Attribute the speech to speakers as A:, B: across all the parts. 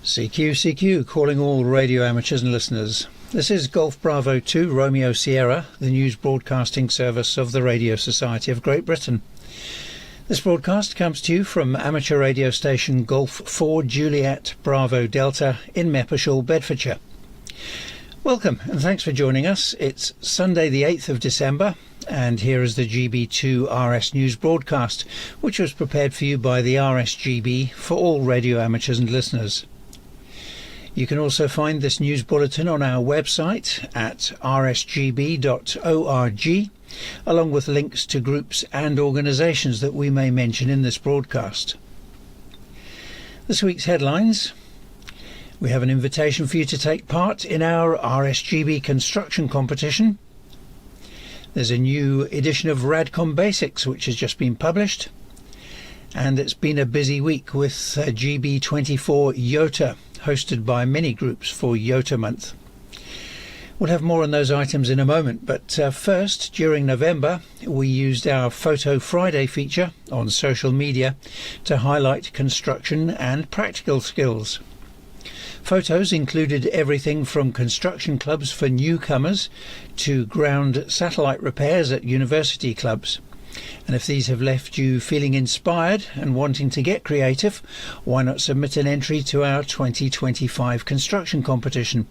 A: CQ, calling all radio amateurs and listeners. This is Golf Bravo 2 Romeo Sierra, the news broadcasting service of the Radio Society of Great Britain. This broadcast comes to you from amateur radio station Golf 4 Juliet Bravo Delta in Meppershall, Bedfordshire. Welcome and thanks for joining us. It's Sunday the 8th of December and here is the GB2RS news broadcast, which was prepared for you by the RSGB for all radio amateurs and listeners. You can also find this news bulletin on our website at rsgb.org, along with links to groups and organisations that we may mention in this broadcast. This week's headlines. We have an invitation for you to take part in our RSGB construction competition. There's a new edition of Radcom Basics which has just been published. And it's been a busy week with GB24 YOTA, hosted by many groups for YOTA Month. We'll have more on those items in a moment, but first, during November, we used our Photo Friday feature on social media to highlight construction and practical skills. Photos included everything from construction clubs for newcomers to ground satellite repairs at university clubs. And if these have left you feeling inspired and wanting to get creative, why not submit an entry to our 2025 construction competition?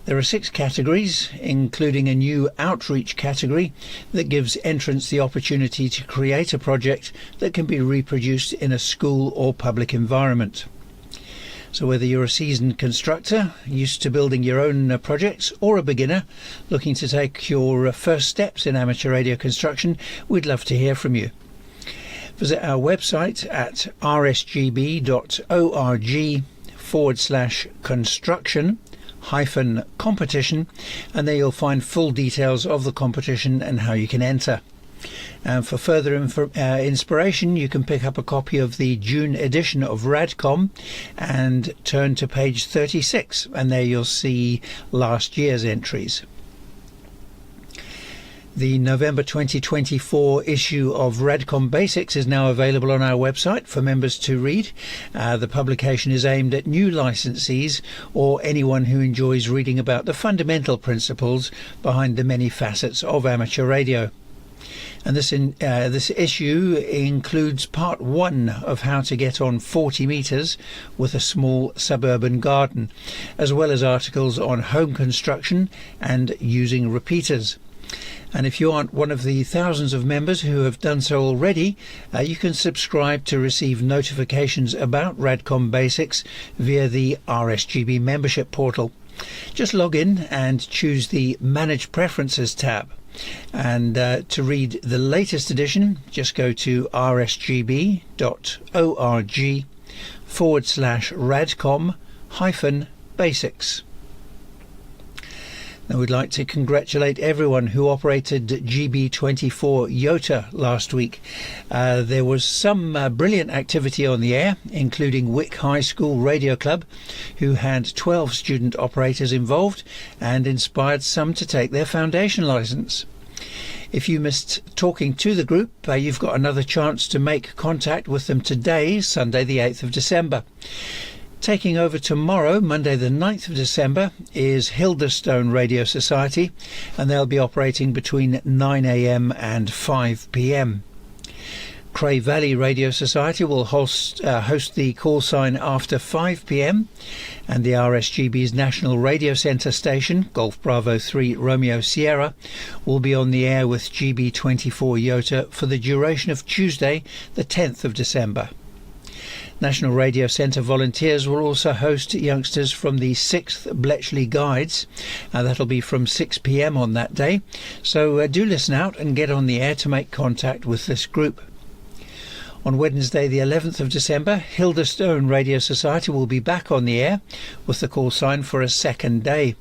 A: There are 6 categories, including a new outreach category that gives entrants the opportunity to create a project that can be reproduced in a school or public environment. So whether you're a seasoned constructor, used to building your own projects, or a beginner looking to take your first steps in amateur radio construction, we'd love to hear from you. Visit our website at rsgb.org/construction-competition, and there you'll find full details of the competition and how you can enter. And for further inspiration, you can pick up a copy of the June edition of Radcom and turn to page 36, and there you'll see last year's entries. The November 2024 issue of Radcom Basics is now available on our website for members to read. The publication is aimed at new licensees or anyone who enjoys reading about the fundamental principles behind the many facets of amateur radio. And this issue includes part 1 of how to get on 40 metres with a small suburban garden, as well as articles on home construction and using repeaters. And if you aren't one of the thousands of members who have done so already, you can subscribe to receive notifications about Radcom Basics via the RSGB membership portal. Just log in and choose the Manage Preferences tab. And to read the latest edition, just go to rsgb.org/radcom-basics. Now we'd like to congratulate everyone who operated GB24 YOTA last week. There was some brilliant activity on the air, including Wick High School Radio Club, who had 12 student operators involved and inspired some to take their foundation licence. If you missed talking to the group, you've got another chance to make contact with them today, Sunday the 8th of December. Taking over tomorrow, Monday the 9th of December, is Hilderstone Radio Society, and they'll be operating between 9 a.m. and 5 p.m. Cray Valley Radio Society will host the call sign after 5 p.m. and the RSGB's National Radio Centre station, Golf Bravo 3 Romeo Sierra, will be on the air with GB24 YOTA for the duration of Tuesday the 10th of December. National Radio Centre volunteers will also host youngsters from the 6th Bletchley Guides. That'll be from 6 p.m. on that day. So do listen out and get on the air to make contact with this group. On Wednesday the 11th of December, Hilderstone Radio Society will be back on the air with the call sign for a second day.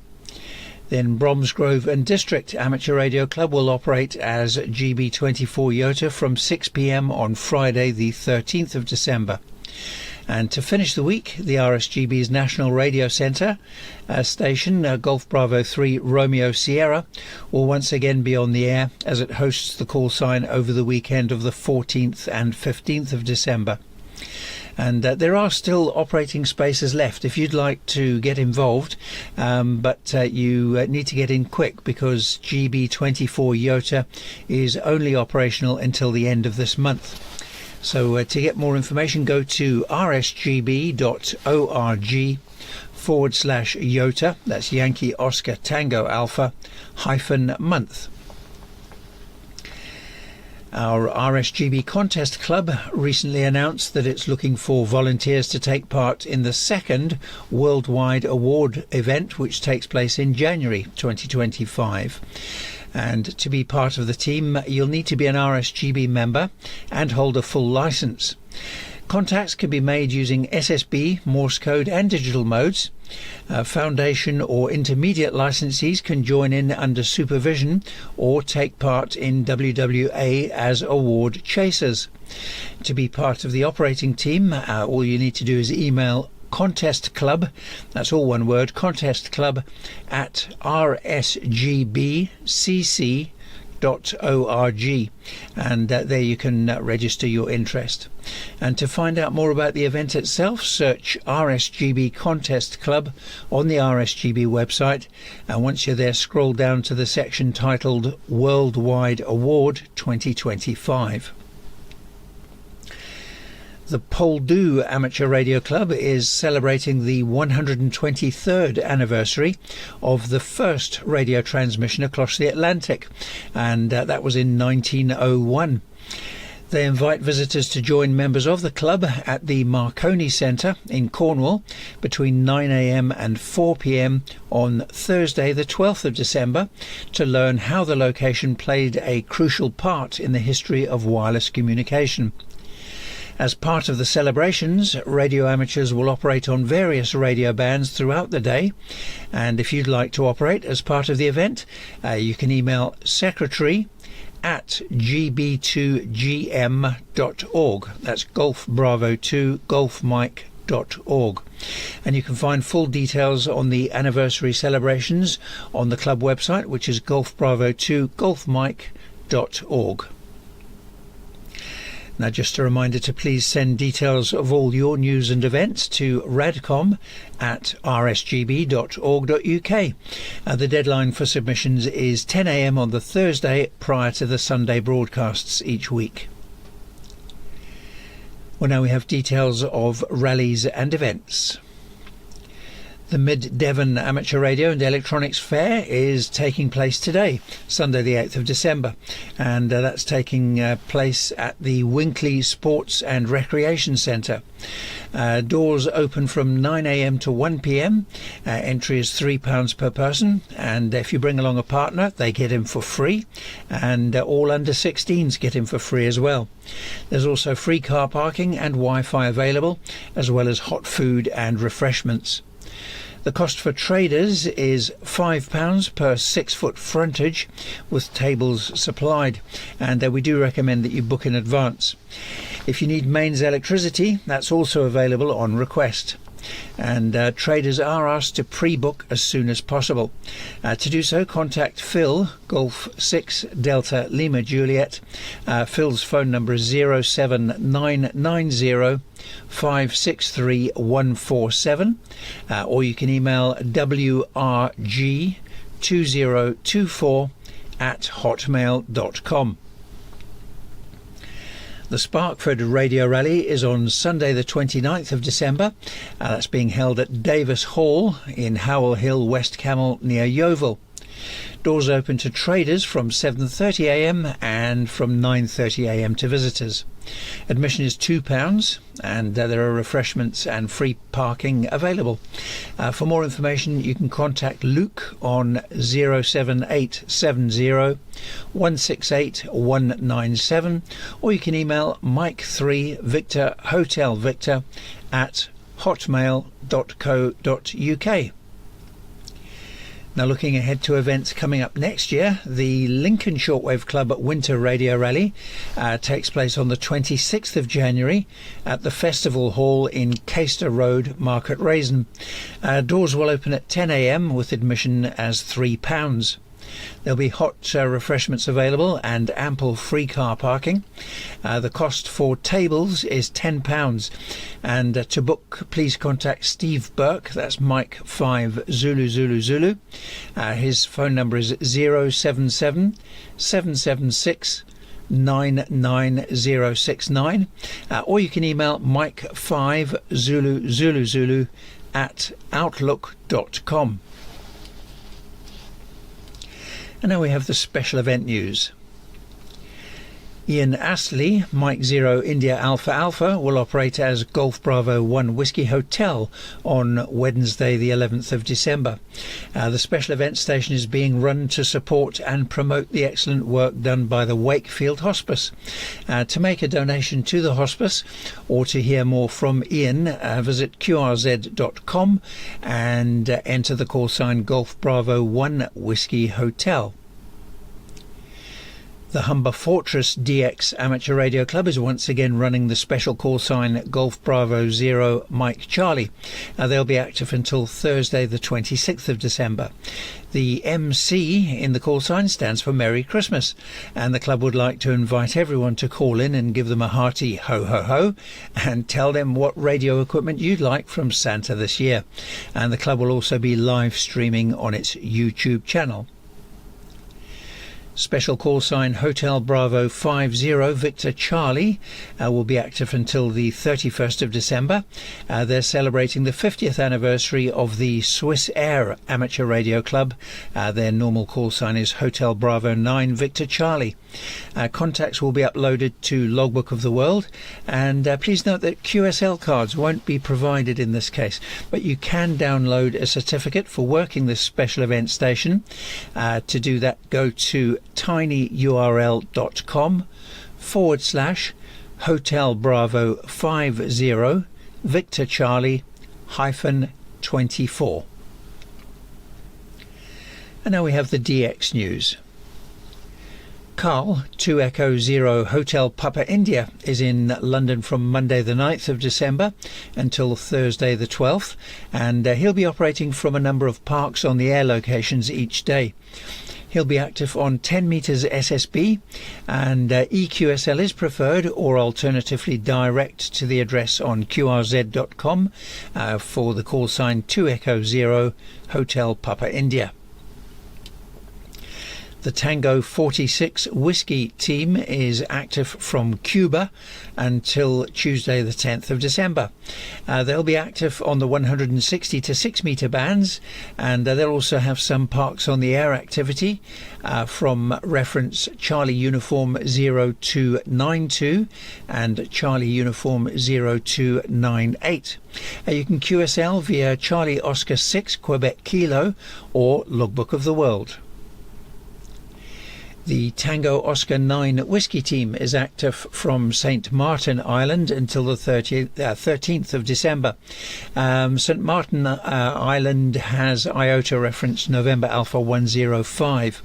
A: Then Bromsgrove and District Amateur Radio Club will operate as GB24 YOTA from 6 p.m. on Friday the 13th of December. And to finish the week, the RSGB's National Radio Centre station, Golf Bravo 3 Romeo Sierra, will once again be on the air as it hosts the call sign over the weekend of the 14th and 15th of December. And there are still operating spaces left if you'd like to get involved, but you need to get in quick because GB24 Yota is only operational until the end of this month. So to get more information, go to rsgb.org/Yota, that's Yankee Oscar Tango Alpha -month. Our RSGB Contest Club recently announced that it's looking for volunteers to take part in the second worldwide award event, which takes place in January 2025. And to be part of the team, you'll need to be an RSGB member and hold a full license. Contacts can be made using SSB, Morse code and digital modes. Foundation or intermediate licensees can join in under supervision or take part in WWA as award chasers. To be part of the operating team, all you need to do is email Contest Club, that's all one word, Contest Club @rsgbcc.org, and there you can register your interest. And to find out more about the event itself, search RSGB Contest Club on the RSGB website, and once you're there, scroll down to the section titled Worldwide Award 2025. The Poldhu Amateur Radio Club is celebrating the 123rd anniversary of the first radio transmission across the Atlantic, and that was in 1901. They invite visitors to join members of the club at the Marconi Centre in Cornwall between 9 a.m. and 4 p.m. on Thursday the 12th of December to learn how the location played a crucial part in the history of wireless communication. As part of the celebrations, radio amateurs will operate on various radio bands throughout the day, and if you'd like to operate as part of the event, you can email secretary@gb2gm.org. That's Golf Bravo 2 Golf Mike.org. And you can find full details on the anniversary celebrations on the club website, which is Golf Bravo 2 Golf Mike.org. Now, just a reminder to please send details of all your news and events to radcom@rsgb.org.uk. The deadline for submissions is 10 a.m. on the Thursday prior to the Sunday broadcasts each week. Well, now we have details of rallies and events. The Mid-Devon Amateur Radio and Electronics Fair is taking place today, Sunday the 8th of December, and that's taking place at the Winkley Sports and Recreation Centre. Doors open from 9 a.m. to 1 p.m. Entry is £3 per person, and if you bring along a partner, they get in for free, and all under 16s get in for free as well. There's also free car parking and Wi-Fi available, as well as hot food and refreshments. The cost for traders is £5 per 6-foot frontage, with tables supplied, and we do recommend that you book in advance. If you need mains electricity, that's also available on request. And traders are asked to pre-book as soon as possible. To do so, contact Phil, Golf 6 Delta Lima Juliet. Phil's phone number is 07990 563147, or you can email wrg2024@hotmail.com. The Sparkford Radio Rally is on Sunday the 29th of December. That's being held at Davis Hall in Howell Hill, West Camel, near Yeovil. Doors open to traders from 7:30 a.m. and from 9:30 a.m. to visitors. Admission is £2, and there are refreshments and free parking available. For more information, you can contact Luke on 07870 168 197, or you can email Mike3 Victor Hotel Victor at hotmail.co.uk. Now, looking ahead to events coming up next year, the Lincoln Shortwave Club Winter Radio Rally takes place on the 26th of January at the Festival Hall in Caister Road, Market Raisin. Doors will open at 10 a.m. with admission as £3. There'll be hot refreshments available and ample free car parking. The cost for tables is £10, and to book please contact Steve Burke, that's Mike 5 Zulu Zulu Zulu. His phone number is 077 776 99069, or you can email Mike 5 Zulu Zulu Zulu at outlook.com. And now we have the special event news. Ian Astley, Mike 0 India Alpha Alpha, will operate as Golf Bravo 1 Whiskey Hotel on Wednesday the 11th of December. The special event station is being run to support and promote the excellent work done by the Wakefield Hospice. To make a donation to the hospice or to hear more from Ian, visit qrz.com and enter the call sign Golf Bravo 1 Whiskey Hotel. The Humber Fortress DX Amateur Radio Club is once again running the special call sign Golf Bravo 0 Mike Charlie. They'll be active until Thursday the 26th of December. The MC in the call sign stands for Merry Christmas, and the club would like to invite everyone to call in and give them a hearty ho ho ho and tell them what radio equipment you'd like from Santa this year. And the club will also be live streaming on its YouTube channel. Special call sign Hotel Bravo 50 Victor Charlie will be active until the 31st of December. They're celebrating the 50th anniversary of the Swiss Air Amateur Radio Club. Their normal call sign is Hotel Bravo 9 Victor Charlie. Contacts will be uploaded to Logbook of the World, and please note that QSL cards won't be provided in this case, but you can download a certificate for working this special event station. To do that, go to tinyurl.com/Hotel Bravo 50 Victor Charlie -24. And now we have the DX news. Carl 2 Echo 0 Hotel Papa India is in London from Monday the 9th of December until Thursday the 12th, and he'll be operating from a number of parks on the air locations each day. He'll be active on 10 meters SSB, and EQSL is preferred, or alternatively direct to the address on qrz.com for the call sign 2 Echo 0 Hotel Papa India. The Tango 46 Whiskey team is active from Cuba until Tuesday the 10th of December. They'll be active on the 160 to 6 meter bands, and they'll also have some parks on the air activity from reference Charlie Uniform 0292 and Charlie Uniform 0298. You can QSL via Charlie Oscar 6 Quebec Kilo or Logbook of the World. The Tango Oscar 9 Whiskey team is active from St Martin Island until the 13th of December. St Martin Island has IOTA reference November Alpha 105,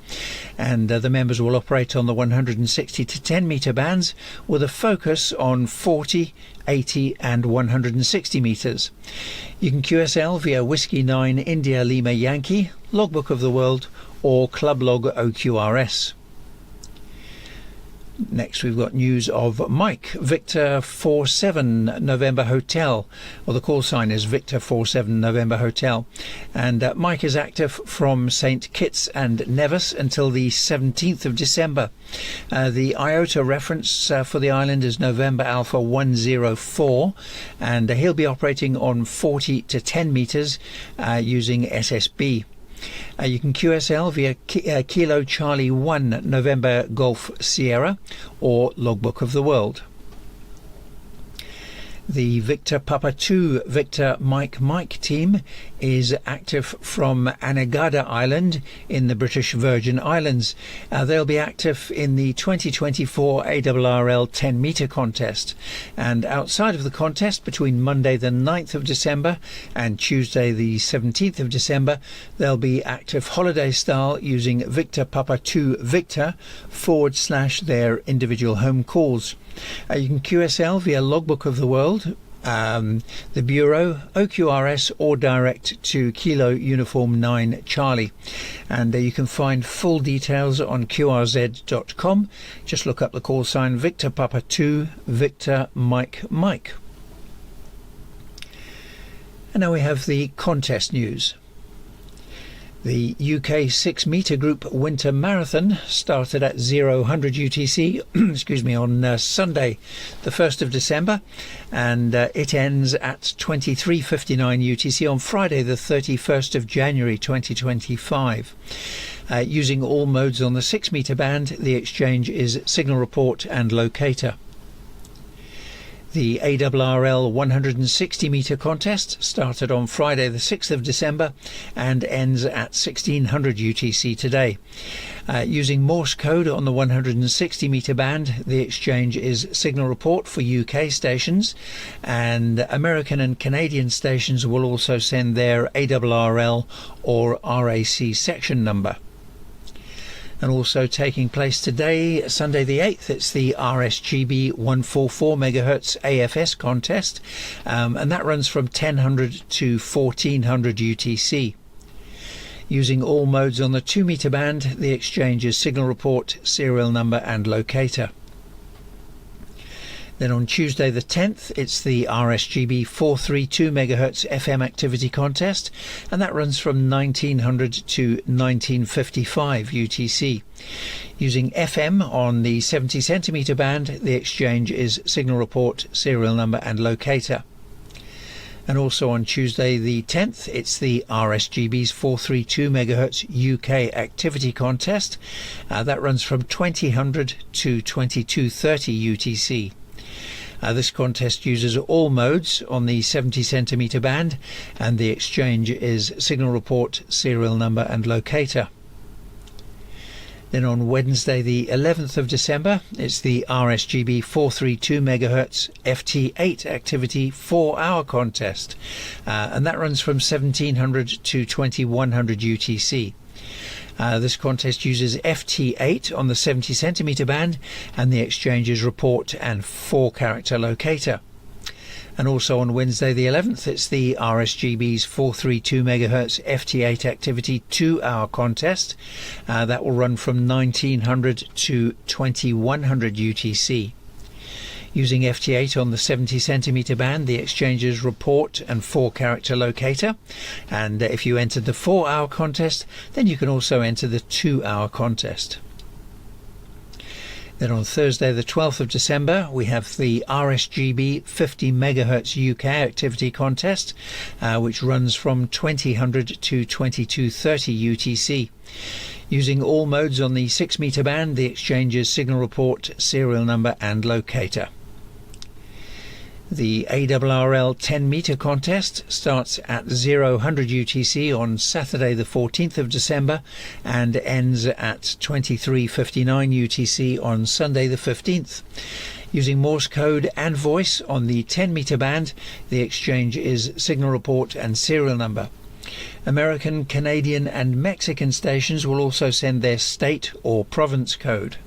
A: and the members will operate on the 160 to 10 meter bands with a focus on 40, 80 and 160 meters. You can QSL via Whiskey 9 India Lima Yankee, Logbook of the World or Club Log OQRS. Next we've got news of Mike Victor 47 November Hotel, or the call sign is Victor 47 November Hotel, and Mike is active from St Kitts and Nevis until the 17th of December. The IOTA reference for the island is November Alpha 104, and he'll be operating on 40 to 10 meters using SSB. You can QSL via Kilo Charlie 1 November Golf Sierra or Logbook of the World. The Victor Papa 2 Victor Mike team is active from Anegada Island in the British Virgin Islands. They'll be active in the 2024 ARRL 10 meter contest, and outside of the contest between Monday the 9th of December and Tuesday the 17th of December they'll be active holiday style using Victor Papa 2 Victor / their individual home calls. You can QSL via Logbook of the World the Bureau, OQRS, or direct to Kilo Uniform 9 Charlie. And you can find full details on qrz.com. Just look up the call sign Victor Papa 2 Victor Mike Mike. And now we have the contest news. The UK 6 metre group winter marathon started at 0000 UTC on Sunday the 1st of December, and it ends at 23:59 UTC on Friday the 31st of January 2025. Using all modes on the 6 metre band, the exchange is signal report and locator. The ARRL 160 metre contest started on Friday the 6th of December and ends at 1600 UTC today. Using Morse code on the 160 metre band, the exchange is signal report for UK stations, and American and Canadian stations will also send their ARRL or RAC section number. And also taking place today, Sunday the 8th, it's the RSGB 144 MHz AFS contest, and that runs from 1000 to 1400 UTC. Using all modes on the 2 metre band, the exchange is signal report, serial number and locator. Then on Tuesday the 10th, it's the RSGB 432 MHz FM activity contest, and that runs from 1900 to 1955 UTC. Using FM on the 70 centimetre band, the exchange is signal report, serial number and locator. And also on Tuesday the 10th, it's the RSGB's 432 MHz UK activity contest. That runs from 2000 to 2230 UTC. This contest uses all modes on the 70 centimetre band, and the exchange is signal report, serial number and locator. Then on Wednesday the 11th of December, it's the RSGB 432 MHz FT8 activity 4-hour contest, and that runs from 1700 to 2100 UTC. This contest uses FT8 on the 70 centimetre band, and the exchange is report and 4-character locator. And also on Wednesday the 11th, it's the RSGB's 432 MHz FT8 activity 2-hour contest. That will run from 1900 to 2100 UTC. Using FT8 on the 70 centimetre band, the exchange is report and 4-character locator. And if you entered the 4-hour contest, then you can also enter the 2-hour contest. Then on Thursday the 12th of December, we have the RSGB 50 MHz UK activity contest, which runs from 2000 to 2230 UTC. Using all modes on the 6 metre band, the exchange is signal report, serial number and locator. The ARRL 10 metre contest starts at 0000 UTC on Saturday the 14th of December and ends at 23:59 UTC on Sunday the 15th. Using Morse code and voice on the 10 metre band, the exchange is signal report and serial number. American, Canadian and Mexican stations will also send their state or province code.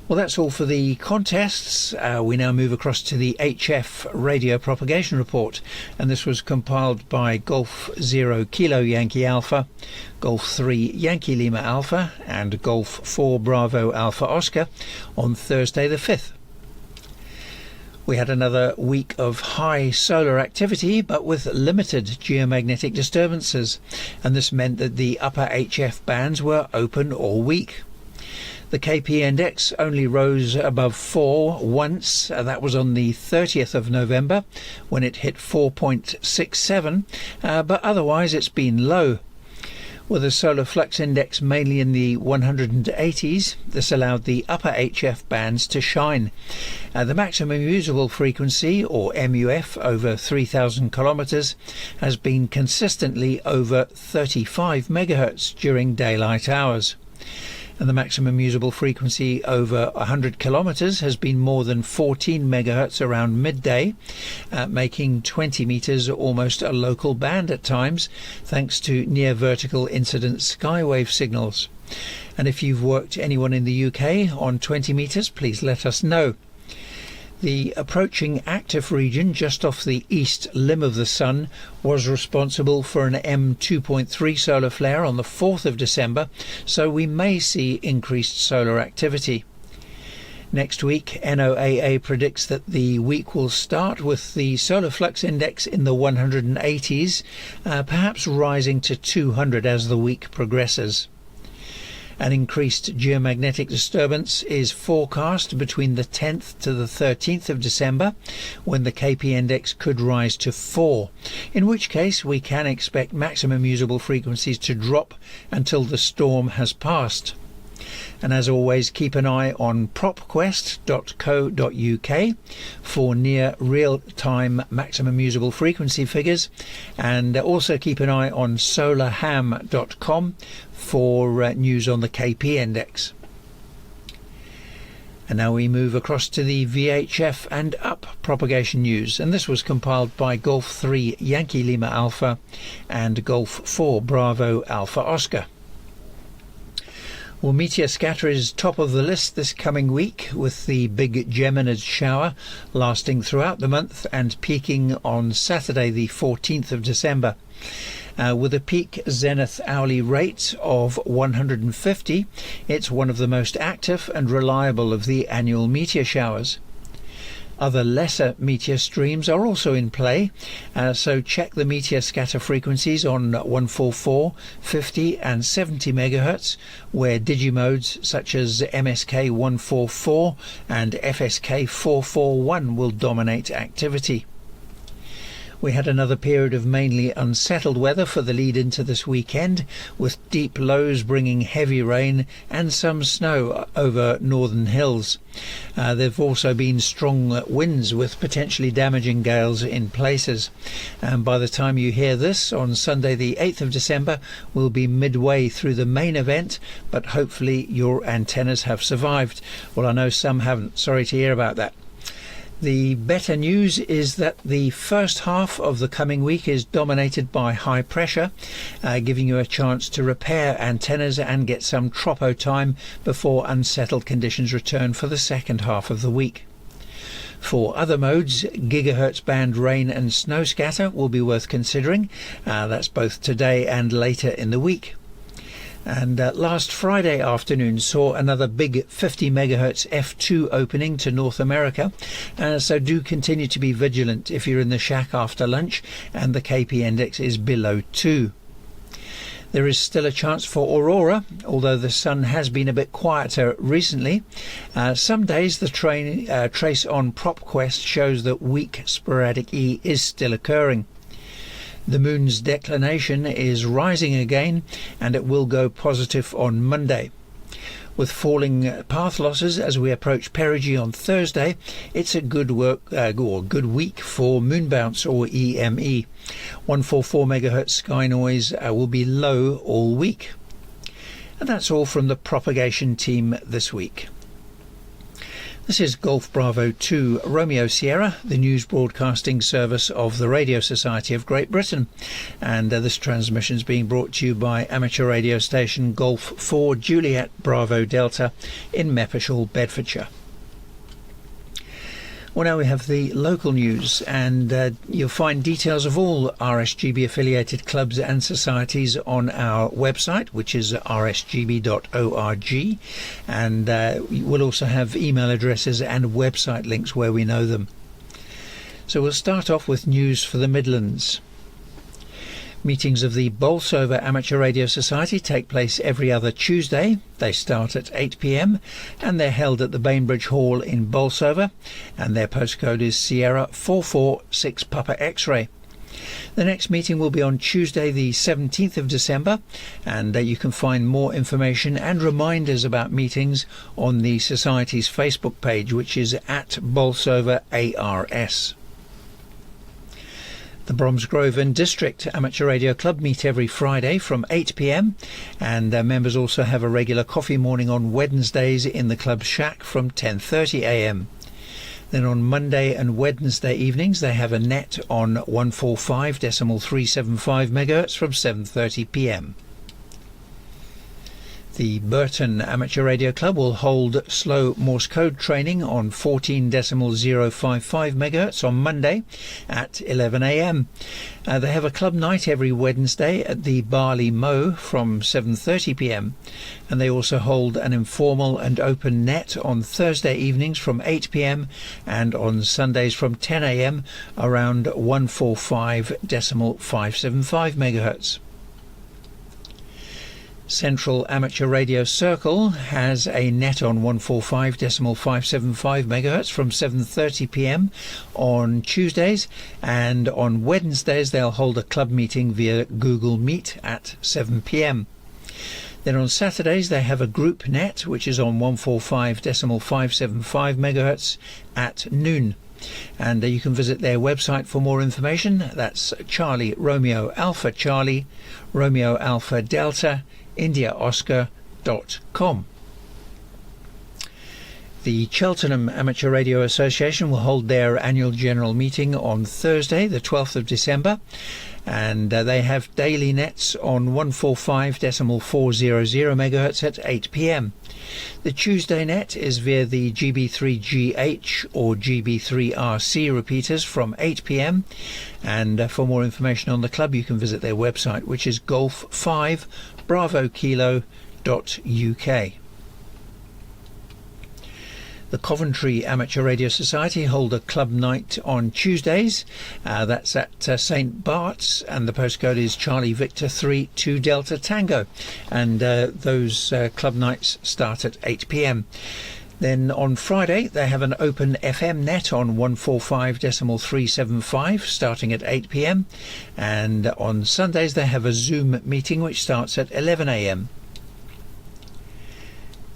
A: Well, that's all for the contests. We now move across to the HF radio propagation report, and this was compiled by Golf 0 Kilo Yankee Alpha, Golf 3 Yankee Lima Alpha and Golf 4 Bravo Alpha Oscar on Thursday the 5th. We had another week of high solar activity, but with limited geomagnetic disturbances, and this meant that the upper HF bands were open all week. The KP index only rose above 4 once, that was on the 30th of November when it hit 4.67, but otherwise it's been low. With a solar flux index mainly in the 180s, this allowed the upper HF bands to shine. The maximum usable frequency, or MUF, over 3,000 kilometers has been consistently over 35 megahertz during daylight hours. And the maximum usable frequency over 100 kilometers has been more than 14 megahertz around midday, making 20 meters almost a local band at times, thanks to near vertical incident skywave signals. And if you've worked anyone in the UK on 20 meters, please let us know. The approaching active region just off the east limb of the Sun was responsible for an M2.3 solar flare on the 4th of December, so we may see increased solar activity. Next week, NOAA predicts that the week will start with the solar flux index in the 180s, perhaps rising to 200 as the week progresses. An increased geomagnetic disturbance is forecast between the 10th to the 13th of December, when the KP index could rise to 4, in which case we can expect maximum usable frequencies to drop until the storm has passed. And as always, keep an eye on propquest.co.uk for near real-time maximum usable frequency figures, and also keep an eye on solarham.com for news on the KP index. And now we move across to the VHF and up propagation news, and this was compiled by Golf 3 Yankee Lima Alpha and Golf 4 Bravo Alpha Oscar. Well, meteor scatter is top of the list this coming week, with the big Geminid shower lasting throughout the month and peaking on Saturday the 14th of December. With a peak zenith hourly rate of 150, it's one of the most active and reliable of the annual meteor showers. Other lesser meteor streams are also in play, so check the meteor scatter frequencies on 144, 50 and 70 MHz, where digimodes such as MSK 144 and FSK 441 will dominate activity. We had another period of mainly unsettled weather for the lead into this weekend, with deep lows bringing heavy rain and some snow over northern hills. There have also been strong winds with potentially damaging gales in places. And by the time you hear this, on Sunday the 8th of December, we'll be midway through the main event, but hopefully your antennas have survived. Well, I know some haven't. Sorry to hear about that. The better news is that the first half of the coming week is dominated by high pressure, giving you a chance to repair antennas and get some tropo time before unsettled conditions return for the second half of the week. For other modes, gigahertz band rain and snow scatter will be worth considering. That's both today and later in the week. And last Friday afternoon saw another big 50 MHz F2 opening to North America, so do continue to be vigilant if you're in the shack after lunch and the KP index is below 2. There is still a chance for aurora, although the sun has been a bit quieter recently. Some days the trace on PropQuest shows that weak sporadic E is still occurring. The moon's declination is rising again, and it will go positive on Monday. With falling path losses as we approach perigee on Thursday, it's a good week for moon bounce or EME. 144 MHz sky noise will be low all week. And that's all from the propagation team this week. This is Golf Bravo 2 Romeo Sierra, the news broadcasting service of the Radio Society of Great Britain, and this transmission is being brought to you by amateur radio station Golf 4 Juliet Bravo Delta in Meppershall, Bedfordshire. Well, now we have the local news, and you'll find details of all RSGB affiliated clubs and societies on our website, which is rsgb.org, and we'll also have email addresses and website links where we know them. So we'll start off with news for the Midlands. Meetings of the Bolsover Amateur Radio Society take place every other Tuesday. They start at 8 p.m. and they're held at the Bainbridge Hall in Bolsover, and their postcode is Sierra 446 Papa X-ray. The next meeting will be on Tuesday the 17th of December, and you can find more information and reminders about meetings on the Society's Facebook page, which is at Bolsover ARS. The Bromsgrove and District Amateur Radio Club meet every Friday from 8 p.m, and members also have a regular coffee morning on Wednesdays in the club's shack from 10:30 a.m. Then on Monday and Wednesday evenings they have a net on 145.375 MHz from 7:30 p.m. The Burton Amateur Radio Club will hold slow Morse code training on 14.055 MHz on Monday at 11 a.m. They have a club night every Wednesday at the Barley Mow from 7:30 p.m. and they also hold an informal and open net on Thursday evenings from 8 p.m. and on Sundays from 10 a.m. around 145.575 MHz. Central Amateur Radio Circle has a net on 145.575 MHz from 7:30 p.m. on Tuesdays, and on Wednesdays they'll hold a club meeting via Google Meet at 7 p.m. Then on Saturdays they have a group net which is on 145.575 MHz at noon. And you can visit their website for more information. That's Charlie Romeo Alpha Charlie Romeo Alpha Delta IndiaOscar.com. The Cheltenham Amateur Radio Association will hold their annual general meeting on Thursday, the 12th of December, and they have daily nets on 145.400 MHz at 8 p.m. The Tuesday net is via the GB3GH or GB2RS repeaters from 8 p.m. and for more information on the club you can visit their website, which is golf5bravokilo.uk. The Coventry Amateur Radio Society hold a club night on Tuesdays. That's at St Bart's, and the postcode is Charlie Victor 3 2 Delta Tango, and those club nights start at 8 p.m. Then on Friday they have an open FM net on 145.375 starting at 8 p.m. and on Sundays they have a Zoom meeting which starts at 11 a.m.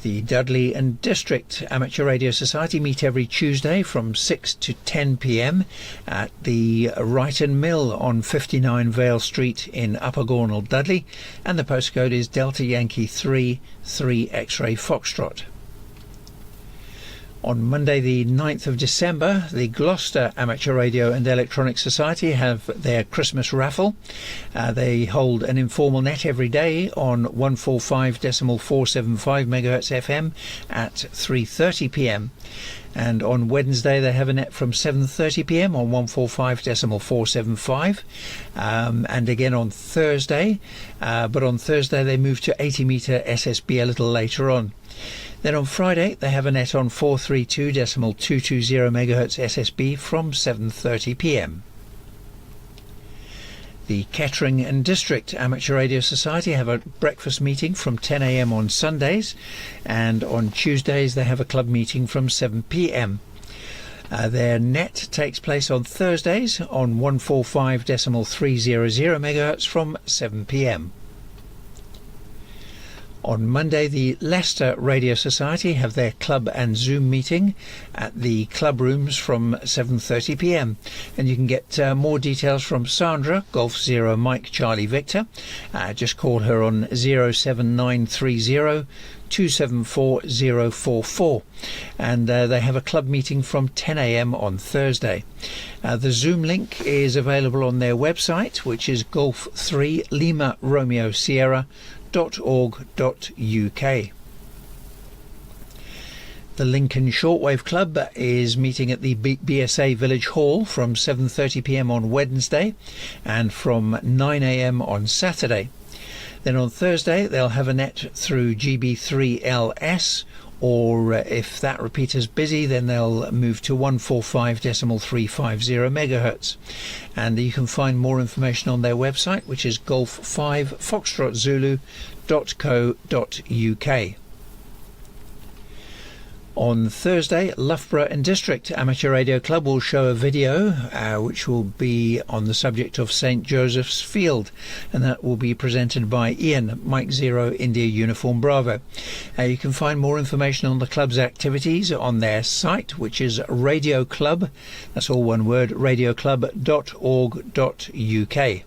A: The Dudley and District Amateur Radio Society meet every Tuesday from 6 to 10 p.m. at the Wrighton Mill on 59 Vale Street in Upper Gornal, Dudley, and the postcode is Delta Yankee 3 3 X-Ray Foxtrot. On Monday the 9th of December, the Gloucester Amateur Radio and Electronic Society have their Christmas raffle. They hold an informal net every day on 145.475 MHz FM at 3:30 p.m. And on Wednesday they have a net from 7:30 p.m. on 145.475 and again on Thursday, but on Thursday they move to 80 meter SSB a little later on. Then on Friday they have a net on 432.220 MHz SSB from 7:30 p.m. The Kettering and District Amateur Radio Society have a breakfast meeting from 10 a.m. on Sundays, and on Tuesdays they have a club meeting from 7 p.m. Their net takes place on Thursdays on 145.300 MHz from 7 p.m. On Monday, the Leicester Radio Society have their club and Zoom meeting at the club rooms from 7:30 p.m. and you can get more details from Sandra, Golf 0 Mike Charlie Victor. Just call her on 07930 274 and they have a club meeting from 10 a.m. on Thursday. The Zoom link is available on their website, which is Golf 3 Lima Romeo Sierra.org.uk. The Lincoln Shortwave Club is meeting at the BSA Village Hall from 7:30 p.m. on Wednesday and from 9 a.m. on Saturday. Then on Thursday they'll have a net through GB2RS, or if that repeater's busy then they'll move to 145.350 MHz. And you can find more information on their website, which is golf5foxtrotzulu.co.uk. On Thursday, Loughborough and District Amateur Radio Club will show a video which will be on the subject of St Joseph's Field, and that will be presented by Ian, Mike 0 India Uniform Bravo. You can find more information on the club's activities on their site, which is Radio Club, that's all one word, radioclub.org.uk.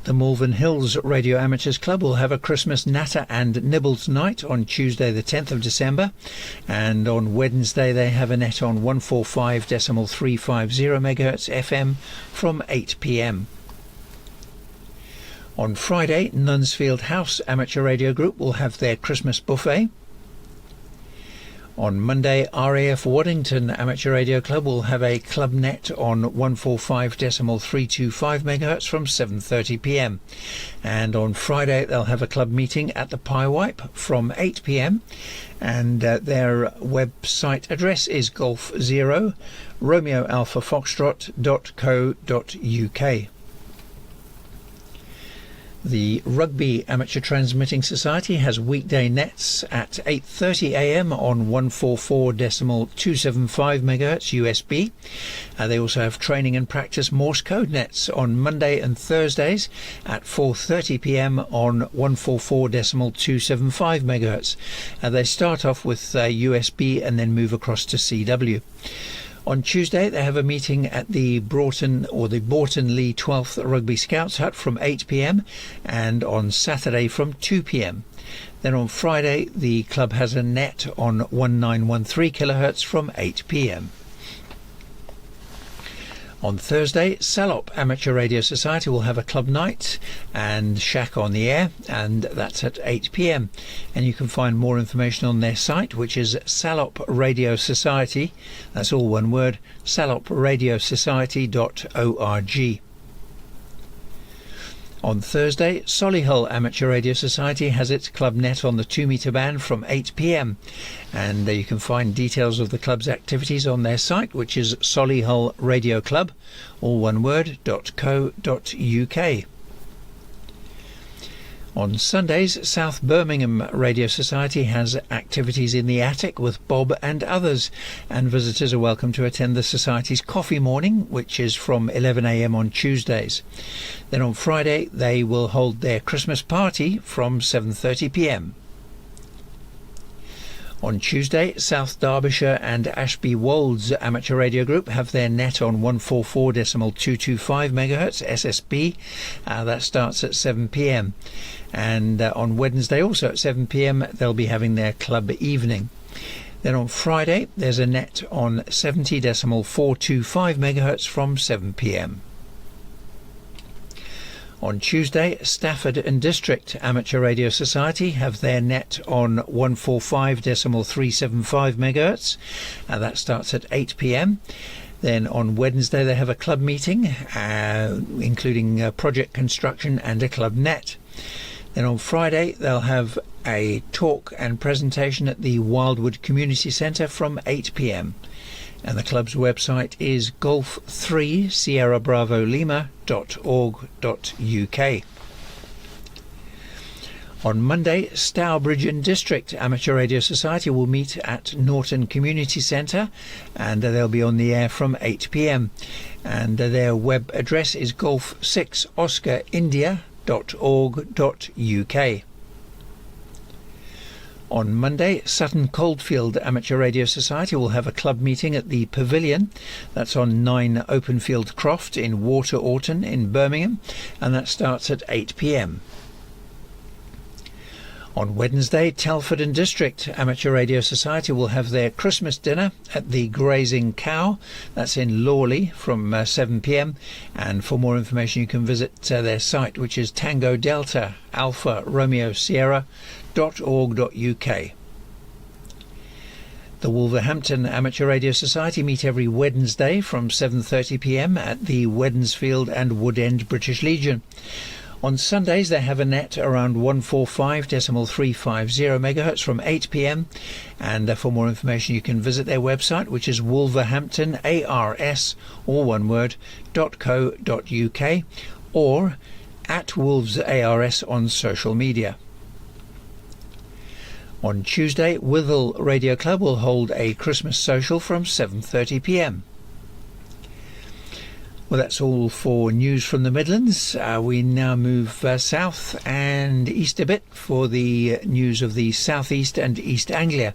A: The Malvern Hills Radio Amateurs Club will have a Christmas Natter and Nibbles night on Tuesday the 10th of December, and on Wednesday they have a net on 145.350 MHz FM from 8 p.m. On Friday, Nunsfield House Amateur Radio Group will have their Christmas buffet. On Monday, RAF Waddington Amateur Radio Club will have a club net on 145.325 MHz from 7:30 p.m. And on Friday, they'll have a club meeting at the Pie Wipe from 8 p.m. And their website address is Golf 0 Romeo Alpha Foxtrot.co.uk. The Rugby Amateur Transmitting Society has weekday nets at 8:30 a.m. on 144.275 MHz USB. They also have training and practice Morse code nets on Monday and Thursdays at 4:30 p.m. on 144.275 MHz. They start off with USB and then move across to CW. On Tuesday, they have a meeting at the Broughton Lee 12th Rugby Scouts Hut from 8 p.m. and on Saturday from 2 p.m. Then on Friday, the club has a net on 1913 kHz from 8 p.m. On Thursday, Salop Amateur Radio Society will have a club night and Shack on the Air, and that's at 8 p.m. And you can find more information on their site, which is Salop Radio Society. That's all one word, salopradiosociety.org. On Thursday, Solihull Amateur Radio Society has its club net on the 2-metre band from 8 p.m. And you can find details of the club's activities on their site, which is Solihull Radio Club, all one word, .co.uk. On Sundays, South Birmingham Radio Society has activities in the attic with Bob and others, and visitors are welcome to attend the Society's coffee morning, which is from 11 a.m. on Tuesdays. Then on Friday, they will hold their Christmas party from 7:30 p.m. On Tuesday, South Derbyshire and Ashby Wolds Amateur Radio Group have their net on 144.225 MHz SSB. That starts at 7 p.m. And on Wednesday, also at 7 p.m, they'll be having their club evening. Then on Friday, there's a net on 70.425 MHz from 7 p.m. On Tuesday, Stafford and District Amateur Radio Society have their net on 145.375 MHz. That starts at 8 p.m. Then on Wednesday, they have a club meeting, including project construction and a club net. Then on Friday, they'll have a talk and presentation at the Wildwood Community Centre from 8 p.m. And the club's website is golf3 Sierra Bravo Lima.org.uk. On Monday, Stourbridge and District Amateur Radio Society will meet at Norton Community Centre, and they'll be on the air from 8 p.m. And their web address is golf6oscarindia.org.uk. On Monday, Sutton Coldfield Amateur Radio Society will have a club meeting at the Pavilion. That's on 9 Openfield Croft in Water Orton in Birmingham, and that starts at 8 p.m. On Wednesday, Telford and District Amateur Radio Society will have their Christmas dinner at the Grazing Cow. That's in Lawley from 7 p.m. And for more information, you can visit their site, which is Tango Delta Alpha Romeo Sierra.org.uk. The Wolverhampton Amateur Radio Society meet every Wednesday from 7:30 p.m. at the Wednesfield and Woodend British Legion. On Sundays, they have a net around 145.350 MHz from 8 p.m. And for more information, you can visit their website, which is wolverhamptonars, all one word, .co.uk, or at wolvesars on social media. On Tuesday, Withell Radio Club will hold a Christmas social from 7:30 p.m. Well, that's all for news from the Midlands. We now move south and east a bit for the news of the South East and East Anglia.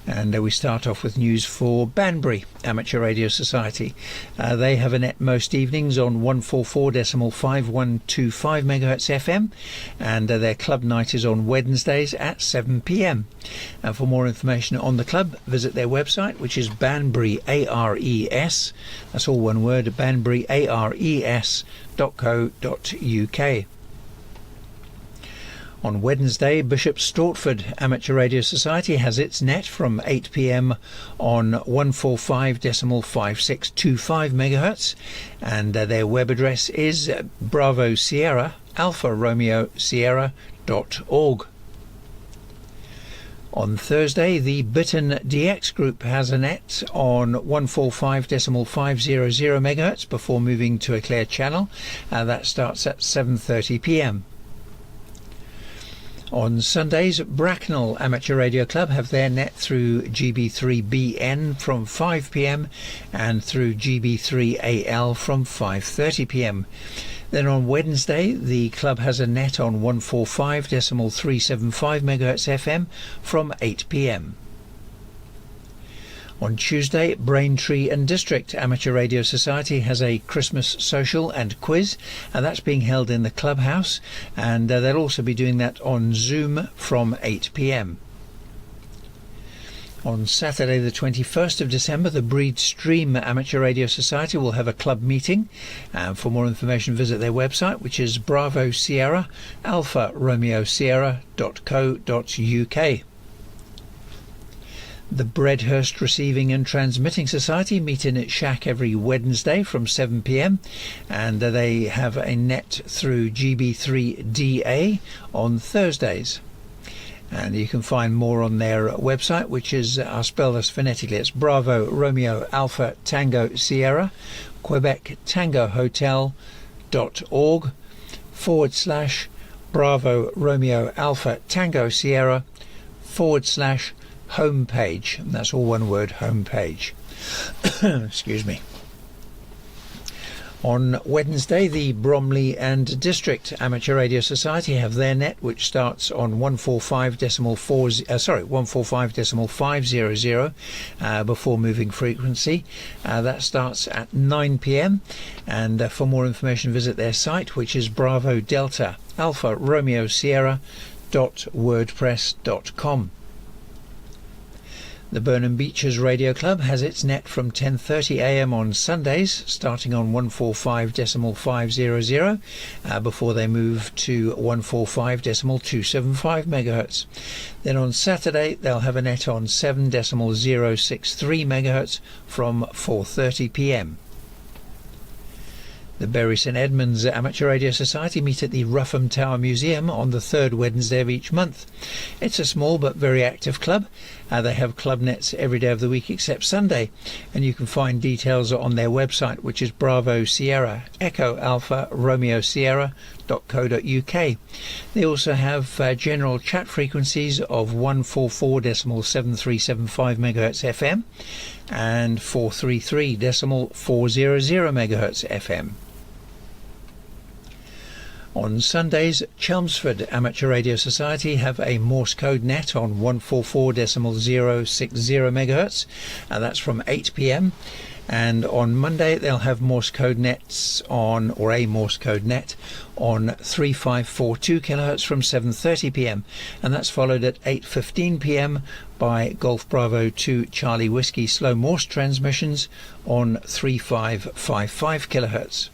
A: And we start off with news for Banbury Amateur Radio Society. They have a net most evenings on 144.5125 MHz FM, and their club night is on Wednesdays at 7 p.m. And for more information on the club, visit their website, which is Banbury ARES. That's all one word, Banbury ARES.co.uk. On Wednesday, Bishop Stortford Amateur Radio Society has its net from 8 p.m. on 145.5625 MHz, and their web address is Bravo Sierra Alpha Romeo Sierra.org. On Thursday, the Bittern DX Group has a net on 145.500 MHz before moving to a clear channel. That starts at 7:30 p.m. On Sundays, Bracknell Amateur Radio Club have their net through GB3BN from 5 p.m. and through GB3AL from 5:30 p.m. Then on Wednesday, the club has a net on 145.375 MHz FM from 8 p.m. On Tuesday, Braintree and District Amateur Radio Society has a Christmas social and quiz, and that's being held in the clubhouse, and they'll also be doing that on Zoom from 8 p.m. On Saturday the 21st of December, the Breed Stream Amateur Radio Society will have a club meeting. For more information, visit their website, which is Bravo Sierra Alpha Romeo Sierra.co.uk. The Bredhurst Receiving and Transmitting Society meet in its shack every Wednesday from 7 p.m. and they have a net through GB3DA on Thursdays. And you can find more on their website, which is, I'll spell this phonetically, it's Bravo Romeo Alpha Tango Sierra Quebec Tango Hotel.org / Bravo Romeo Alpha Tango Sierra / homepage, and that's all one word, homepage. Excuse me. On Wednesday, the Bromley and District Amateur Radio Society have their net, which starts on 145.500 before moving frequency. That starts at 9 p.m. and for more information, visit their site, which is Bravo Delta Alpha Romeo Sierra.wordpress.com. The Burnham Beeches Radio Club has its net from 10:30 a.m. on Sundays, starting on 145.500 before they move to 145.275 MHz. Then on Saturday they'll have a net on 7.063 MHz from 4:30 p.m. The Bury St Edmunds Amateur Radio Society meet at the Ruffham Tower Museum on the third Wednesday of each month. It's a small but very active club. They have club nets every day of the week except Sunday, and you can find details on their website, which is Bravo Sierra Echo Alpha Romeo Sierra.co.uk. They also have general chat frequencies of 144.7375 MHz FM and 433.400 MHz FM. On Sundays, Chelmsford Amateur Radio Society have a Morse code net on 144.060 MHz, that's from 8 p.m. And on Monday they'll have Morse code nets on, or a Morse code net on 3542 kHz from 7:30 p.m. and that's followed at 8:15 p.m. by Golf Bravo 2 Charlie Whiskey slow Morse transmissions on 3555 kHz.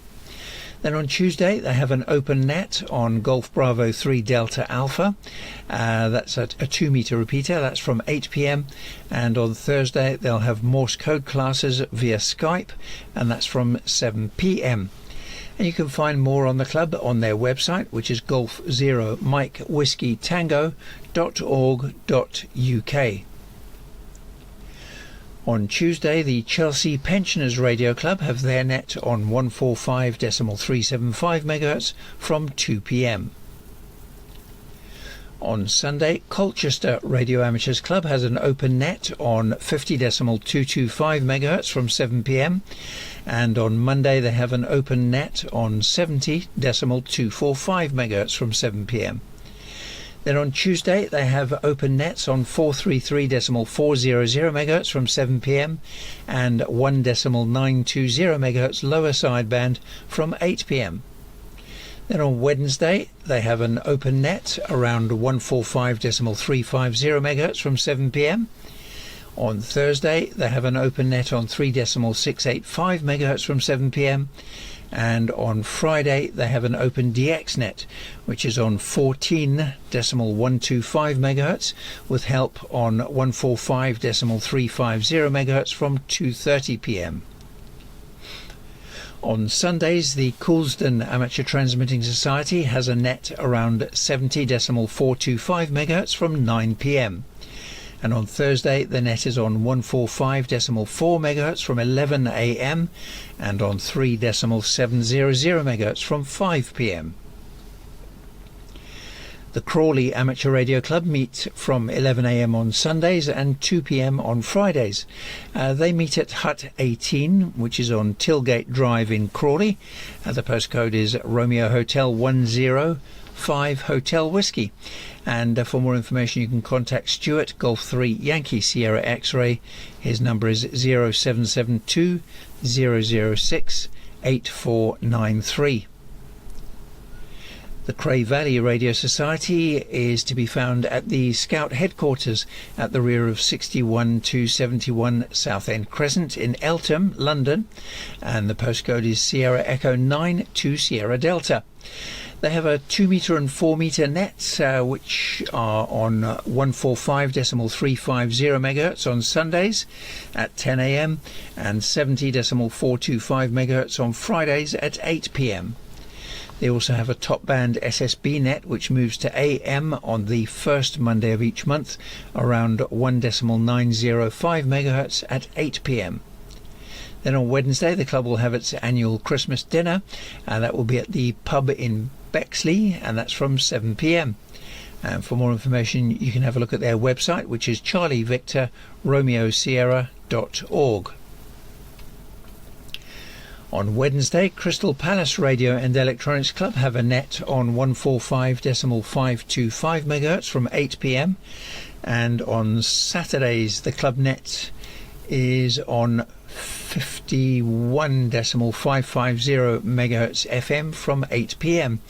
A: Then on Tuesday they have an open net on Golf Bravo 3 Delta Alpha. That's a 2 meter repeater. That's from 8 p.m. And on Thursday they'll have Morse code classes via Skype, and that's from 7 p.m. And you can find more on the club on their website, which is Golf 0 Mike Whiskey Tango.org.uk. On Tuesday, the Chelsea Pensioners Radio Club have their net on 145.375 MHz from 2 p.m. On Sunday, Colchester Radio Amateurs Club has an open net on 50.225 MHz from 7 p.m. and on Monday they have an open net on 70.245 MHz from 7 p.m. Then on Tuesday they have open nets on 433.400 MHz from 7 p.m. and 1.920 MHz lower sideband from 8 p.m. Then on Wednesday they have an open net around 145.350 MHz from 7 p.m. On Thursday they have an open net on 3.685 MHz from 7 p.m. and on Friday they have an open DX net, which is on 14.125 megahertz, with help on 145.350 megahertz from 2:30 p.m. On Sundays, the Coulsdon Amateur Transmitting Society has a net around 70.425 megahertz from 9 p.m. And on Thursday, the net is on 145.4 megahertz from 11 a.m. and on 3.700 megahertz from 5 p.m. The Crawley Amateur Radio Club meet from 11 a.m. on Sundays and 2 p.m. on Fridays. They meet at Hut 18, which is on Tilgate Drive in Crawley. The postcode is Romeo Hotel 105 Hotel Whiskey. And for more information, you can contact Stuart, Golf 3 Yankee Sierra X-Ray. His number is 0772 006 8493. The Cray Valley Radio Society is to be found at the Scout headquarters at the rear of 61-71 Southend Crescent in Eltham, London, and the postcode is Sierra Echo 9 to Sierra Delta. They have a 2 metre and 4 metre nets, which are on 145.350 megahertz on Sundays at 10 a.m. and 70.425 megahertz on Fridays at 8 p.m. They also have a top band SSB net, which moves to AM on the first Monday of each month around 1.905 megahertz at 8 p.m. Then on Wednesday, the club will have its annual Christmas dinner, and that will be at the pub in Bexley, and that's from 7 p.m. And for more information, you can have a look at their website, which is charlievictorromeosierra.org. On Wednesday, Crystal Palace Radio and Electronics Club have a net on 145.525 megahertz from 8 p.m. And on Saturdays, the club net is on 51.550 megahertz FM from 8 p.m.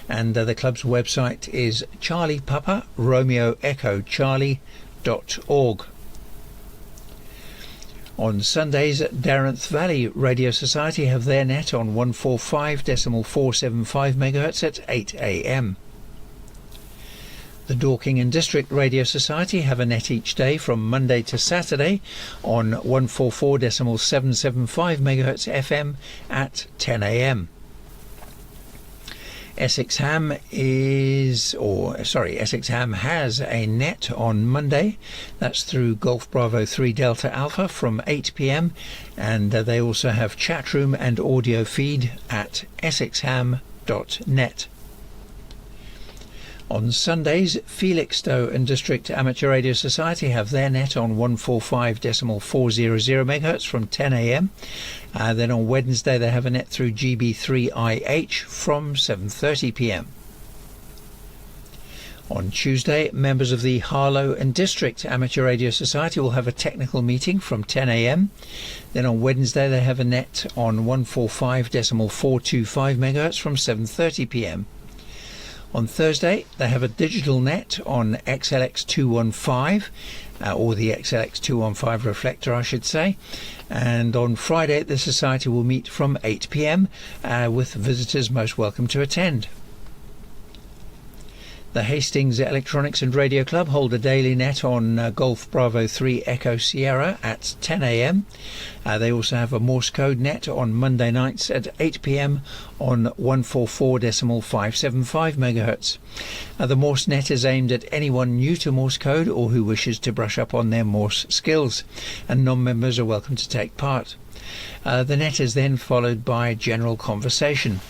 A: And the club's website is Charlie Papa Romeo Echo Charlie.org. On Sundays, Darenth Valley Radio Society have their net on 145.475 megahertz at 8 a.m. The Dorking and District Radio Society have a net each day from Monday to Saturday on 144.775 megahertz FM at 10 a.m. Essex Ham has a net on Monday. That's through Golf Bravo 3 Delta Alpha from 8 p.m. and they also have chat room and audio feed at essexham.net. On Sundays, Felixstowe and District Amateur Radio Society have their net on 145.400 megahertz from 10 a.m. Then on Wednesday they have a net through GB2RS from 7:30 p.m. On Tuesday, members of the Harlow and District Amateur Radio Society will have a technical meeting from 10 a.m. Then on Wednesday they have a net on 145.425 megahertz from 7:30 p.m. On Thursday, they have a digital net on XLX215, or the XLX215 reflector, I should say. And on Friday, the Society will meet from 8 p.m, with visitors most welcome to attend. The Hastings Electronics and Radio Club hold a daily net on Golf Bravo 3 Echo Sierra at 10 a.m. They also have a Morse code net on Monday nights at 8 p.m. on 144.575 megahertz. The Morse net is aimed at anyone new to Morse code or who wishes to brush up on their Morse skills, and non-members are welcome to take part. The net is then followed by general conversation.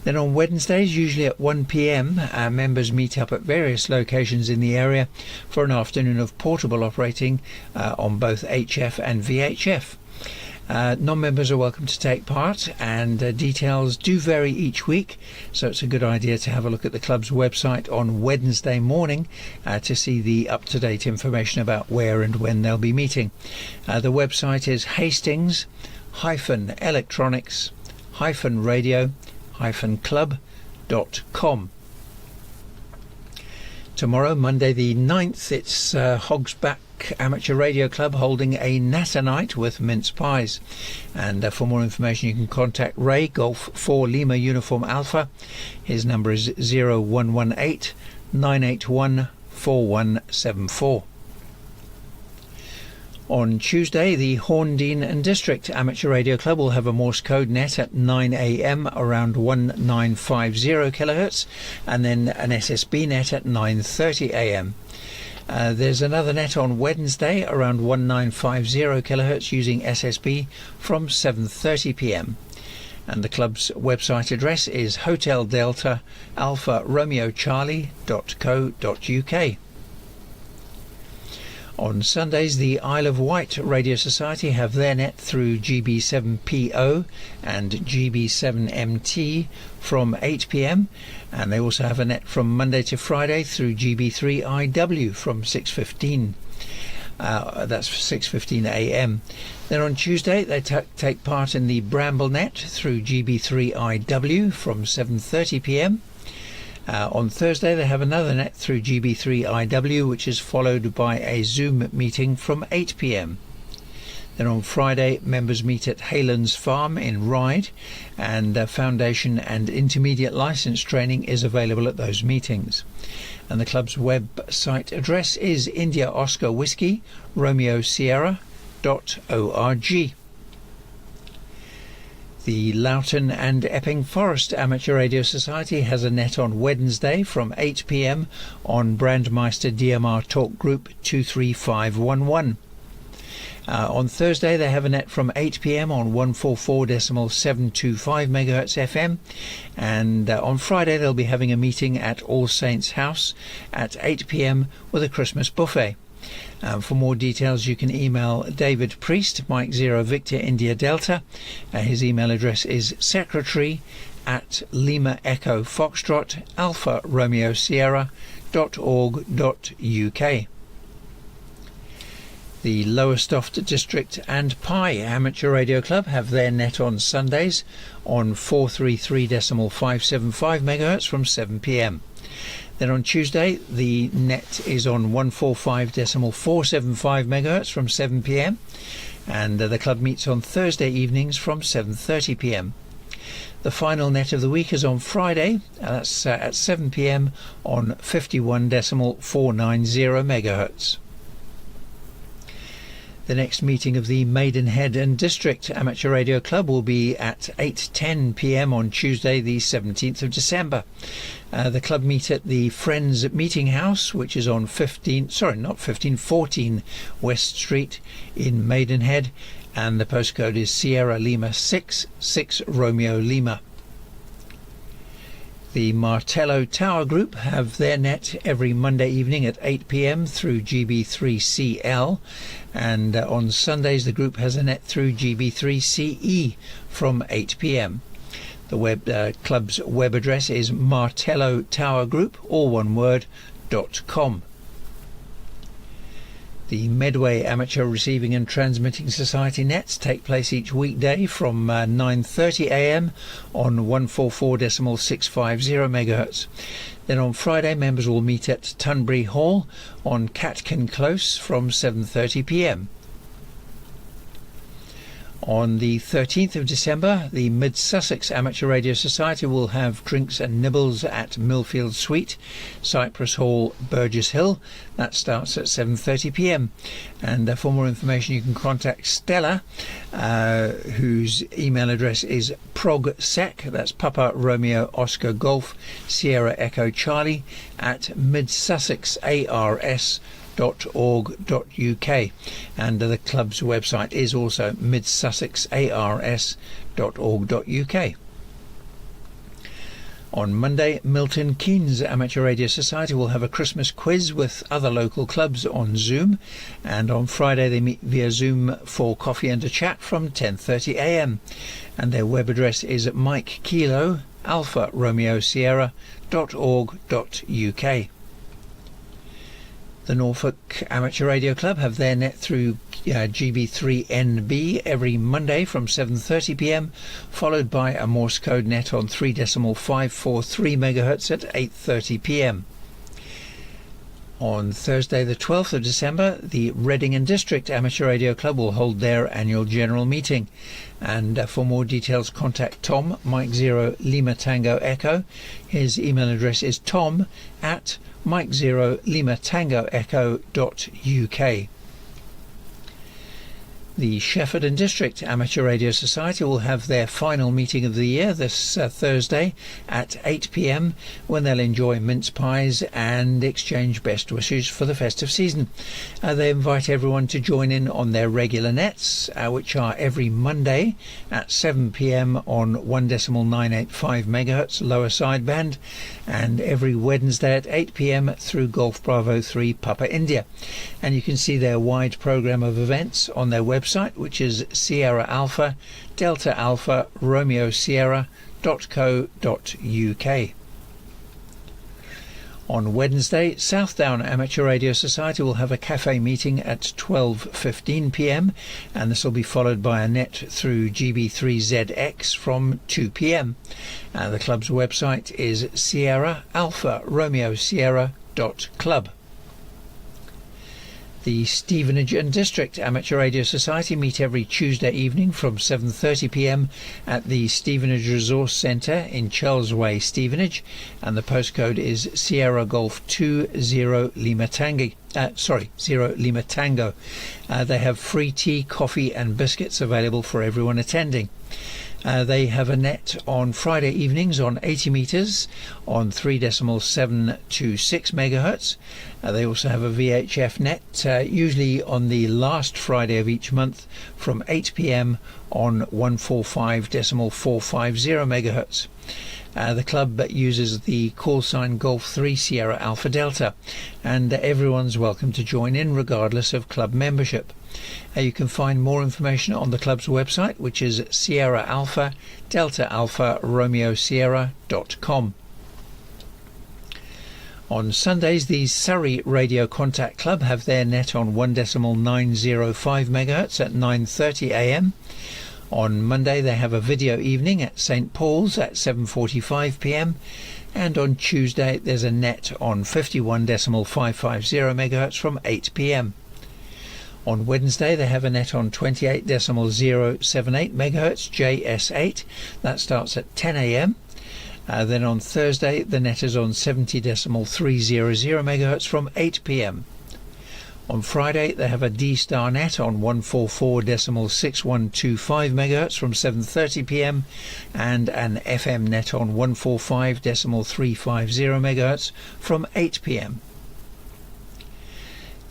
A: Then on Wednesdays, usually at 1 p.m, members meet up at various locations in the area for an afternoon of portable operating on both HF and VHF. Non-members are welcome to take part, and details do vary each week, so it's a good idea to have a look at the club's website on Wednesday morning to see the up-to-date information about where and when they'll be meeting. The website is hastings-electronics-radio-club.com. Tomorrow, Monday the 9th, it's Hogs Back Norfolk Amateur Radio Club holding a natter night with mince pies. And for more information you can contact Ray, Golf 4 Lima Uniform Alpha. His number is 0118 981 4174. On Tuesday, the Horndean and District Amateur Radio Club will have a Morse code net at 9 a.m. around 1950 kHz, and then an SSB net at 9:30 a.m. There's another net on Wednesday around 1950 kHz using SSB from 7:30 p.m. And the club's website address is Hotel Delta Alpha Romeo Charlie.co.uk. On Sundays, the Isle of Wight Radio Society have their net through GB7PO and GB7MT from 8 p.m. and they also have a net from Monday to Friday through GB3IW from 6:15. That's 6:15 a.m. Then on Tuesday they take part in the Bramble net through GB3IW from 7:30 p.m. On Thursday they have another net through GB3IW, which is followed by a Zoom meeting from 8 p.m. Then on Friday members meet at Haylands Farm in Ryde, and foundation and intermediate license training is available at those meetings. And the club's website address is India Oscar Whiskey Romeo Sierra.org. The Loughton and Epping Forest Amateur Radio Society has a net on Wednesday from 8 p.m. on Brandmeister DMR Talk Group 23511. On Thursday they have a net from 8 p.m. on 144.725 MHz FM, and on Friday they'll be having a meeting at All Saints House at 8 p.m. with a Christmas buffet. For more details you can email David Priest, Mike 0 Victor India Delta. His email address is secretary@Lima Echo Foxtrot Alpha Romeo Sierra.org.uk. The Lowestoft District and Pye Amateur Radio Club have their net on Sundays on 433.575 MHz from 7 p.m. Then on Tuesday the net is on 145.475 MHz from 7 p.m. and the club meets on Thursday evenings from 7:30 p.m. The final net of the week is on Friday, that's at 7 p.m. on 51.490 MHz. The next meeting of the Maidenhead and District Amateur Radio Club will be at 8:10 p.m. on Tuesday the 17th of December. The club meet at the Friends Meeting House, which is on 14 West Street in Maidenhead, and the postcode is Sierra Lima 6 Romeo Lima. The Martello Tower Group have their net every Monday evening at 8 p.m. through GB3CL, and on Sundays the group has a net through GB3CE from 8 p.m. The club's web address is Martello Tower Group, all one word, .com. The Medway Amateur Receiving and Transmitting Society nets take place each weekday from 9:30 a.m. on 144.650 MHz. Then on Friday members will meet at Tunbury Hall on Catkin Close from 7:30 p.m. On the 13th of December, the Mid Sussex Amateur Radio Society will have drinks and nibbles at Millfield Suite, Cypress Hall, Burgess Hill. That starts at 7:30 p.m. And for more information you can contact Stella, whose email address is progsec, that's Papa Romeo Oscar Golf Sierra Echo Charlie, at midsussexars.org.uk, and the club's website is also midsussexars.org.uk. On Monday, Milton Keynes Amateur Radio Society will have a Christmas quiz with other local clubs on Zoom, and on Friday they meet via Zoom for coffee and a chat from 10:30 a.m. and their web address is Mike Kilo Alpha Romeo Sierra.org.uk. The Norfolk Amateur Radio Club have their net through GB3NB every Monday from 7:30 p.m, followed by a Morse code net on 3.543 MHz at 8:30 p.m. On Thursday the 12th of December, the Reading and District Amateur Radio Club will hold their annual general meeting. And for more details, contact Tom, Mike 0 Lima Tango Echo. His email address is tom@Mike 0 Lima Tango Echo.uk. The Shefford and District Amateur Radio Society will have their final meeting of the year this Thursday at 8 p.m. when they'll enjoy mince pies and exchange best wishes for the festive season. They invite everyone to join in on their regular nets, which are every Monday at 7 p.m. on 1.985 megahertz lower sideband, and every Wednesday at 8 p.m. through Golf Bravo 3 Papa India. And you can see their wide program of events on their website, which is Sierra Alpha Delta Alpha Romeo Sierra.co.uk. On Wednesday, Southdown Amateur Radio Society will have a cafe meeting at 12:15 p.m. and this will be followed by a net through GB3ZX from 2 p.m. The club's website is Sierra Alpha Romeo Sierra.club. The Stevenage and District Amateur Radio Society meet every Tuesday evening from 7:30 p.m. at the Stevenage Resource Centre in Charles Way, Stevenage, and the postcode is Sierra Golf 20 Lima Tango. 0 Lima Tango. They have free tea, coffee and biscuits available for everyone attending. They have a net on Friday evenings on 80 meters on 3.726 megahertz. They also have a VHF net usually on the last Friday of each month from 8 p.m. on 145.450 megahertz. The club uses the call sign Golf 3 Sierra Alpha Delta, and everyone's welcome to join in regardless of club membership. You can find more information on the club's website, which is Sierra Alpha Delta Alpha Romeo Sierra.com. On Sundays, the Surrey Radio Contact Club have their net on 1.905 megahertz at 9:30 a.m. On Monday they have a video evening at St Paul's at 7:45 p.m. and on Tuesday there's a net on 51.550 megahertz from 8 p.m. On Wednesday they have a net on 28.078 megahertz JS8, that starts at 10 a.m. Then on Thursday the net is on 70.300 megahertz from 8 p.m. On Friday they have a D-Star net on 144.6125 megahertz from 7:30 p.m. and an FM net on 145.350 megahertz from 8 p.m.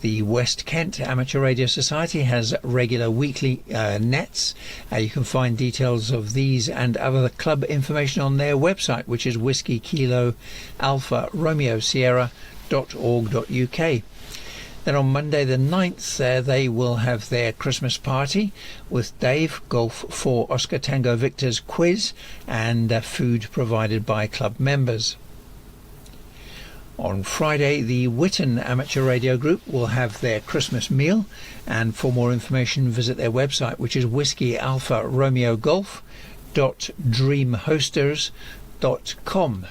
A: The West Kent Amateur Radio Society has regular weekly nets. You can find details of these and other club information on their website, which is Whiskey Kilo Alpha Romeo Sierra.org.uk. Then on Monday the 9th they will have their Christmas party with Dave, Golf 4 Oscar Tango Victor's quiz and food provided by club members. On Friday, the Witten Amateur Radio Group will have their Christmas meal, and for more information visit their website, which is Whiskey Alpha Romeo Golf.dreamhosters.com.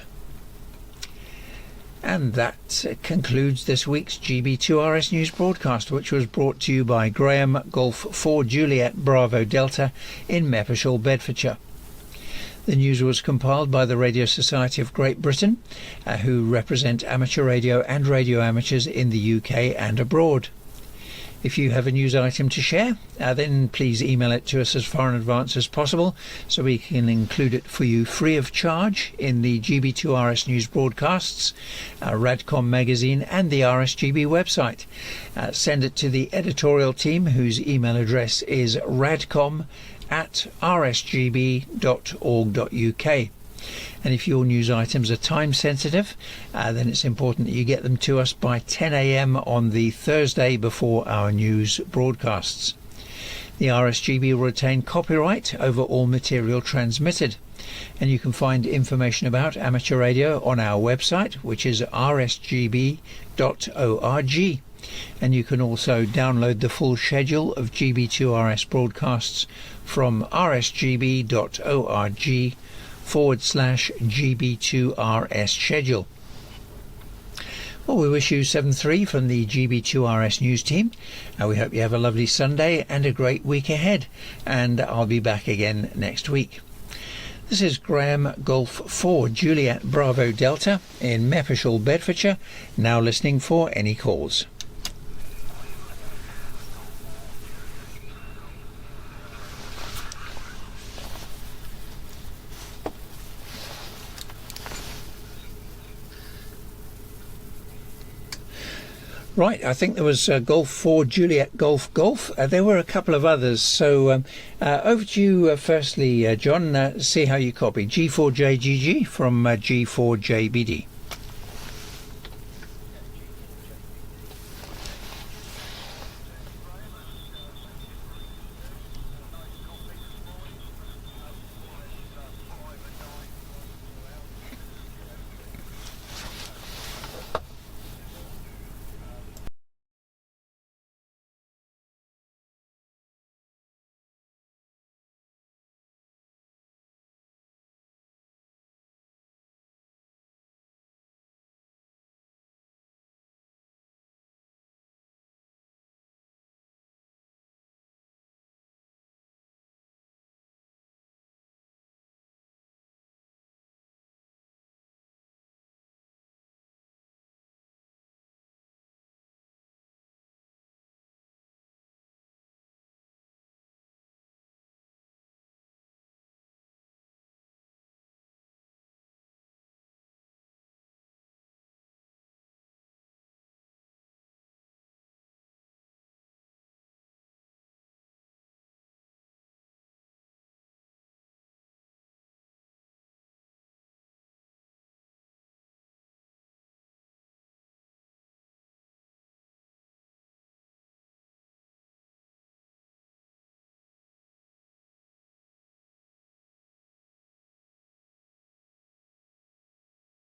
A: And that concludes this week's GB2RS news broadcast, which was brought to you by Graham, Golf 4 Juliet Bravo Delta in Meppershall, Bedfordshire. The news was compiled by the Radio Society of Great Britain, who represent amateur radio and radio amateurs in the UK and abroad. If you have a news item to share, then please email it to us as far in advance as possible so we can include it for you free of charge in the GB2RS news broadcasts, Radcom magazine and the RSGB website. Send it to the editorial team, whose email address is radcom@rsgb.org.uk. And if your news items are time sensitive, then it's important that you get them to us by 10 a.m. on the Thursday before our news broadcasts. The RSGB will retain copyright over all material transmitted, and you can find information about amateur radio on our website, which is rsgb.org. And you can also download the full schedule of GB2RS broadcasts from rsgb.org/GB2RS schedule. Well, we wish you 7-3 from the GB2RS news team. We hope you have a lovely Sunday and a great week ahead. And I'll be back again next week. This is Graham Golf 4 Juliet Bravo Delta in Meppershall, Bedfordshire, now listening for any calls. Right, I think there was Golf 4 Juliet Golf Golf. There were a couple of others, so over to you firstly, John. See how you copy. G4JGG from G4JBD.